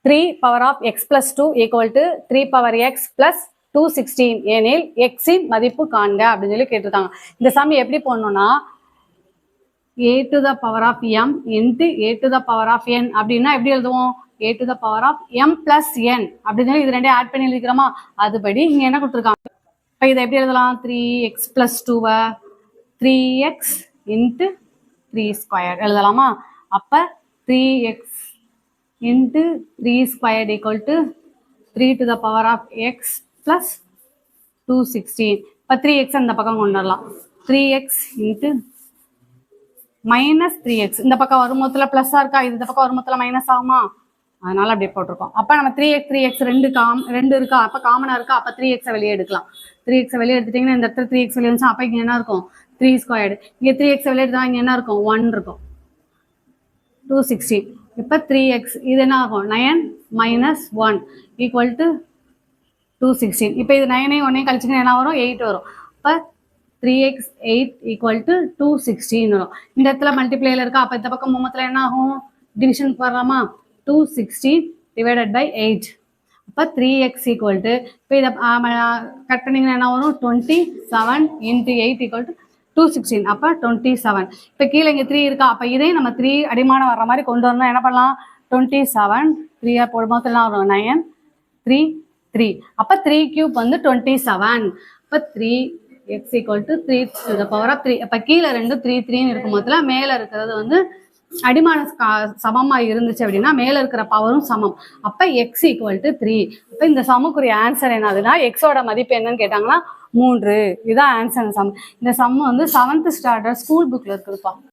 3 power of x plus 2 equal to 3 power x plus 216 எனில் x இன் மதிப்பு காண்க அப்படின்னு சொல்லி கேட்டிருக்காங்க. இந்த சம் எப்படி போடணும்னா a to the power of m into a to the power of n அப்படின்னா எப்படி எழுதுவோம்? a to the power of m plus n அப்படின்னு சொல்லி இது ரெண்டையும் ஆட் பண்ணி எழுதிக்கிறோமா? அதுபடி இங்க என்ன கொடுத்துருக்காங்க? இப்போ இதை எப்படி எழுதலாம்? 3x plus 2 3x into 3 square எழுதலாமா? அப்ப 3x into 3 squared equal to 3 to the power of x plus 216. இப்போ 3x இந்த பக்கம் கொண்டு வரலாம். 3x into minus 3x இந்த பக்கம் வரும்போதுல பிளஸ்ஸா இருக்கா, இந்த பக்கம் வரும்போதுல மைனஸ் ஆகுமா? அதனால அப்படியே போட்டிருக்கோம். அப்ப நம்ம 3x ரெண்டு இருக்கா, அப்ப காமனா இருக்கா, அப்ப 3x வெளியே எடுக்கலாம். 3x வெளியே எடுத்துட்டீங்கன்னா இந்த இடத்துல 3x வெளியே இருந்துச்சு, அப்ப இங்க என்ன இருக்கும்? 3 ஸ்கொயர்டு. இங்க 3x வெளியே எடுத்தா இங்க என்ன இருக்கும்? 1 இருக்கும். 216. இப்போ 3x இது என்ன ஆகும்? 9 minus 1 equal to 216. இப்போ இது 9ஐயும் 1ஐயும் கழிச்சுன்னா என்ன வரும்? 8 வரும். இப்போ 3x 8 equal to 216 வரும். இந்த இடத்துல மல்டிப்ளைல இருக்கா, அப்போ இந்த பக்கம் மூமத்தில் என்ன ஆகும்? டிவிஷன் வரலாமா? 216 divided by 8. அப்போ 3x equal to இப்போ இதை கட் பண்ணிங்கன்னா என்ன வரும்? 27 into 8 equal to 216. அப்போ 27. இப்போ கீழே இங்கே 3 இருக்கா, அப்போ இதையும் நம்ம 3 அடிமானம் வர்ற மாதிரி கொண்டு வரணும். என்ன பண்ணலாம்? 27 3 போடும்போது எல்லாம் வரும் 9 3 3. அப்போ 3 கியூப் வந்து 27. அப்போ 3x equal to 3 to the power of 3. அப்போ கீழே 2 3 3 இருக்கும் போதுல மேலே இருக்கிறது வந்து அடிமான சமமா இருந்துச்சு அப்படின்னா மேல இருக்கிற பவரும் சமம். அப்ப x equal to 3. அப்ப இந்த சம்முக்குரிய ஆன்சர் என்னதுன்னா எக்ஸோட மதிப்பு என்னன்னு கேட்டாங்கன்னா 3. இதுதான் ஆன்சர். சம் இந்த சம் வந்து 7th ஸ்டாண்டர்ட் ஸ்கூல் புக்ல இருக்குதுப்பா.